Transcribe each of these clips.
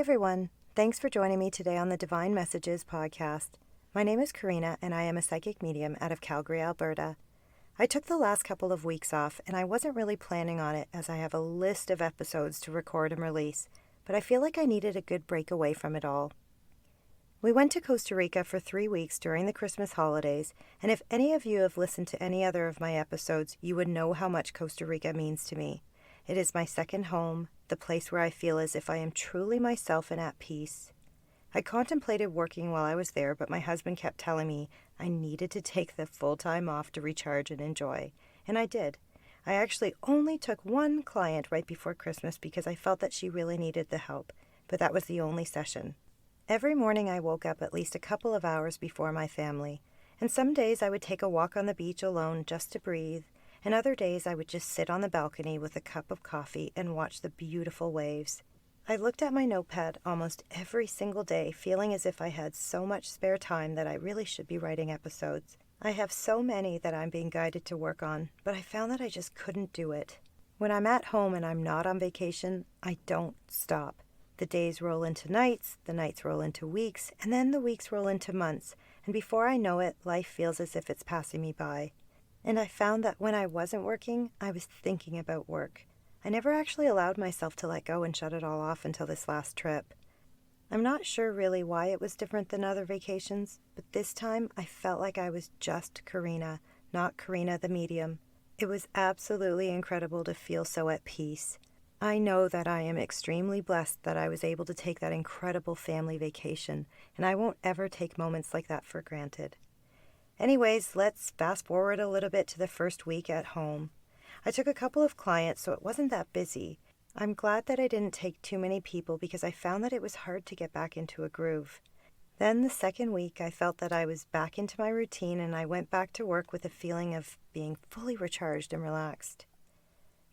everyone. Thanks for joining me today on the Divine Messages podcast. My name is Karina, and I am a psychic medium out of Calgary, Alberta. I took the last couple of weeks off, and I wasn't really planning on it as I have a list of episodes to record and release, but I feel like I needed a good break away from it all. We went to Costa Rica for 3 weeks during the Christmas holidays, and if any of you have listened to any other of my episodes, you would know how much Costa Rica means to me. It is my second home, the place where I feel as if I am truly myself and at peace. I contemplated working while I was there, but my husband kept telling me I needed to take the full time off to recharge and enjoy, and I did. I actually only took one client right before Christmas because I felt that she really needed the help, but that was the only session. Every morning I woke up at least a couple of hours before my family, and some days I would take a walk on the beach alone just to breathe, and other days I would just sit on the balcony with a cup of coffee and watch the beautiful waves. I looked at my notepad almost every single day, feeling as if I had so much spare time that I really should be writing episodes. I have so many that I'm being guided to work on, but I found that I just couldn't do it. When I'm at home and I'm not on vacation, I don't stop. The days roll into nights, the nights roll into weeks, and then the weeks roll into months, and before I know it, life feels as if it's passing me by. And I found that when I wasn't working, I was thinking about work. I never actually allowed myself to let go and shut it all off until this last trip. I'm not sure really why it was different than other vacations, but this time I felt like I was just Karina, not Karina the medium. It was absolutely incredible to feel so at peace. I know that I am extremely blessed that I was able to take that incredible family vacation, and I won't ever take moments like that for granted. Anyways, let's fast forward a little bit to the first week at home. I took a couple of clients, so it wasn't that busy. I'm glad that I didn't take too many people because I found that it was hard to get back into a groove. Then the second week, I felt that I was back into my routine and I went back to work with a feeling of being fully recharged and relaxed.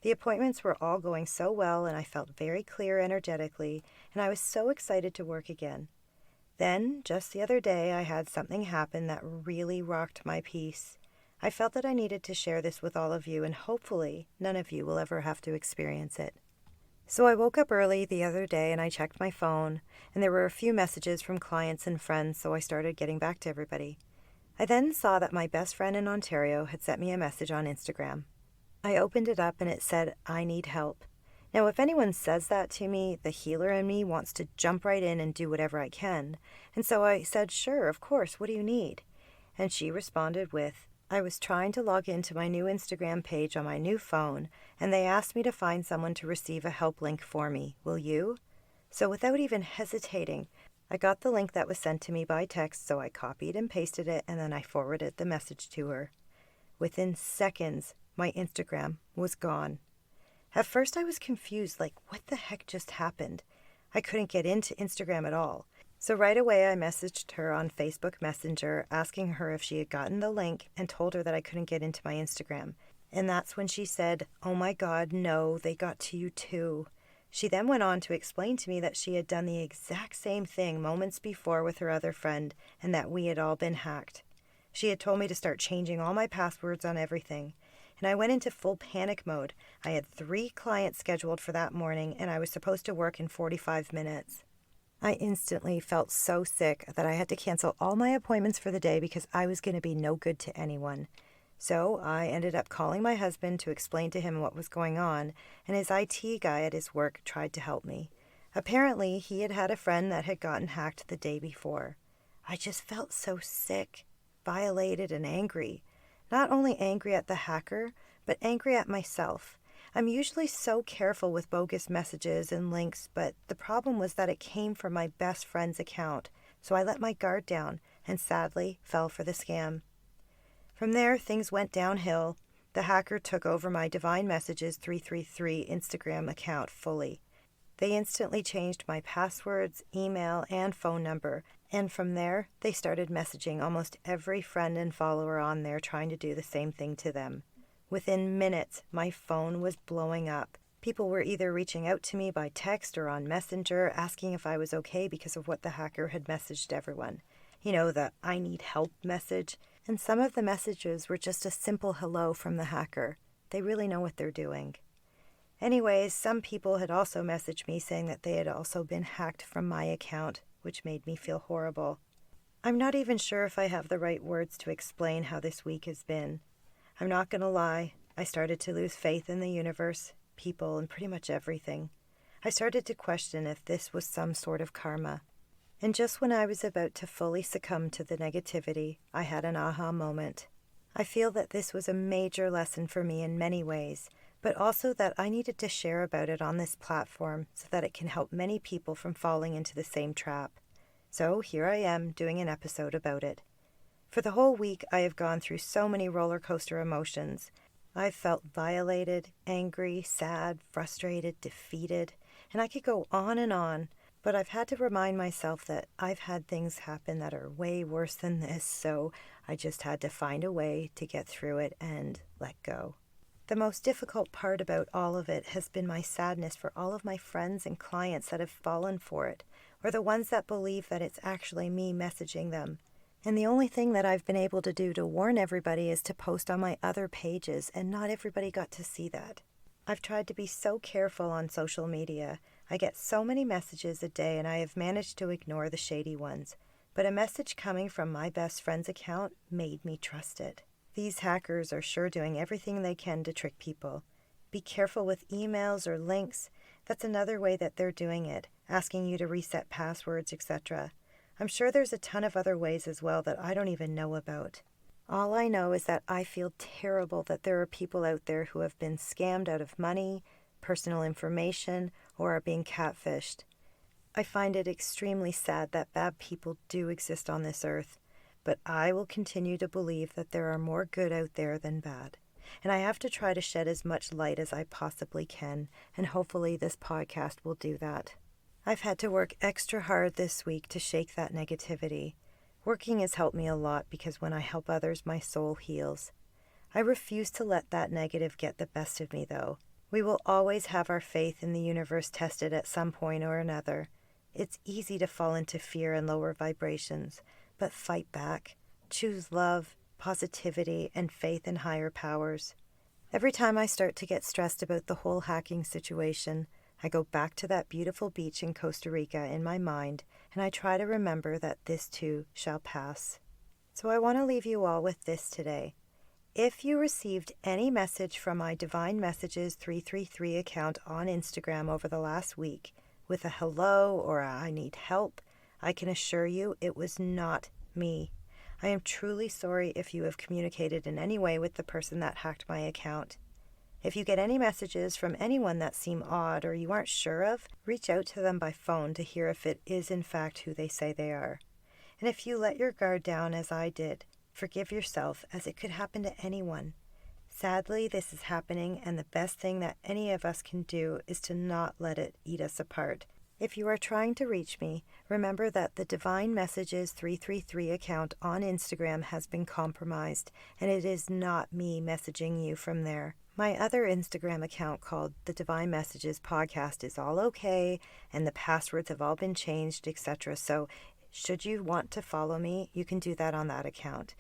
The appointments were all going so well and I felt very clear energetically, and I was so excited to work again. Then, just the other day, I had something happen that really rocked my peace. I felt that I needed to share this with all of you, and hopefully none of you will ever have to experience it. So I woke up early the other day and I checked my phone, and there were a few messages from clients and friends, so I started getting back to everybody. I then saw that my best friend in Ontario had sent me a message on Instagram. I opened it up and it said, "I need help." Now, if anyone says that to me, the healer in me wants to jump right in and do whatever I can. And so I said, "Sure, of course, what do you need?" And she responded with, "I was trying to log into my new Instagram page on my new phone, and they asked me to find someone to receive a help link for me. Will you?" So without even hesitating, I got the link that was sent to me by text, so I copied and pasted it, and then I forwarded the message to her. Within seconds, my Instagram was gone. At first I was confused, like what the heck just happened? I couldn't get into Instagram at all. So right away I messaged her on Facebook Messenger asking her if she had gotten the link and told her that I couldn't get into my Instagram. And that's when she said, "Oh my God, no, they got to you too." She then went on to explain to me that she had done the exact same thing moments before with her other friend and that we had all been hacked. She had told me to start changing all my passwords on everything. And I went into full panic mode. I had 3 clients scheduled for that morning, and I was supposed to work in 45 minutes. I instantly felt so sick that I had to cancel all my appointments for the day because I was going to be no good to anyone. So I ended up calling my husband to explain to him what was going on, and his IT guy at his work tried to help me. Apparently, he had had a friend that had gotten hacked the day before. I just felt so sick, violated, and angry. Not only angry at the hacker, but angry at myself. I'm usually so careful with bogus messages and links, but the problem was that it came from my best friend's account, so I let my guard down and sadly fell for the scam. From there, things went downhill. The hacker took over my Divine Messages 333 Instagram account fully. They instantly changed my passwords, email, and phone number, and from there, they started messaging almost every friend and follower on there trying to do the same thing to them. Within minutes, my phone was blowing up. People were either reaching out to me by text or on Messenger asking if I was okay because of what the hacker had messaged everyone. You know, the "I need help" message. And some of the messages were just a simple hello from the hacker. They really know what they're doing. Anyways, some people had also messaged me saying that they had also been hacked from my account, which made me feel horrible. I'm not even sure if I have the right words to explain how this week has been. I'm not going to lie, I started to lose faith in the universe, people, and pretty much everything. I started to question if this was some sort of karma. And just when I was about to fully succumb to the negativity, I had an aha moment. I feel that this was a major lesson for me in many ways, but also that I needed to share about it on this platform so that it can help many people from falling into the same trap. So here I am doing an episode about it. For the whole week, I have gone through so many roller coaster emotions. I've felt violated, angry, sad, frustrated, defeated, and I could go on, but I've had to remind myself that I've had things happen that are way worse than this, so I just had to find a way to get through it and let go. The most difficult part about all of it has been my sadness for all of my friends and clients that have fallen for it, or the ones that believe that it's actually me messaging them. And the only thing that I've been able to do to warn everybody is to post on my other pages, and not everybody got to see that. I've tried to be so careful on social media. I get so many messages a day, and I have managed to ignore the shady ones. But a message coming from my best friend's account made me trust it. These hackers are sure doing everything they can to trick people. Be careful with emails or links. That's another way that they're doing it, asking you to reset passwords, etc. I'm sure there's a ton of other ways as well that I don't even know about. All I know is that I feel terrible that there are people out there who have been scammed out of money, personal information, or are being catfished. I find it extremely sad that bad people do exist on this earth, but I will continue to believe that there are more good out there than bad. And I have to try to shed as much light as I possibly can, and hopefully this podcast will do that. I've had to work extra hard this week to shake that negativity. Working has helped me a lot because when I help others, my soul heals. I refuse to let that negative get the best of me, though. We will always have our faith in the universe tested at some point or another. It's easy to fall into fear and lower vibrations, but fight back. Choose love, positivity, and faith in higher powers. Every time I start to get stressed about the whole hacking situation, I go back to that beautiful beach in Costa Rica in my mind, and I try to remember that this too shall pass. So I want to leave you all with this today. If you received any message from my Divine Messages 333 account on Instagram over the last week with a hello or a I need help, I can assure you it was not me. I am truly sorry if you have communicated in any way with the person that hacked my account. If you get any messages from anyone that seem odd or you aren't sure of, reach out to them by phone to hear if it is in fact who they say they are. And if you let your guard down as I did, forgive yourself as it could happen to anyone. Sadly, this is happening, and the best thing that any of us can do is to not let it eat us apart. If you are trying to reach me, remember that the Divine Messages 333 account on Instagram has been compromised, and it is not me messaging you from there. My other Instagram account called The Divine Messages Podcast is all okay, and the passwords have all been changed, etc. So should you want to follow me, you can do that on that account.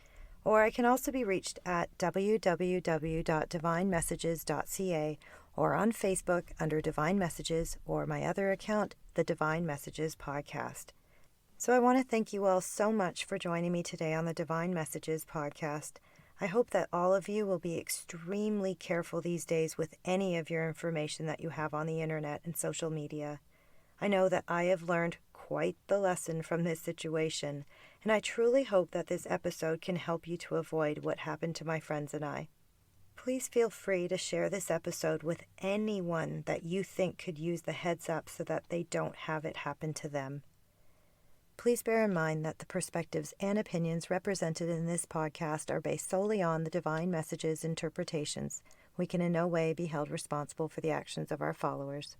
Or I can also be reached at www.divinemessages.ca or on Facebook under Divine Messages or my other account, The Divine Messages Podcast. So I want to thank you all so much for joining me today on the Divine Messages Podcast. I hope that all of you will be extremely careful these days with any of your information that you have on the internet and social media. I know that I have learned quite the lesson from this situation, and I truly hope that this episode can help you to avoid what happened to my friends and I. Please feel free to share this episode with anyone that you think could use the heads up so that they don't have it happen to them. Please bear in mind that the perspectives and opinions represented in this podcast are based solely on the Divine Messages interpretations. We can in no way be held responsible for the actions of our followers.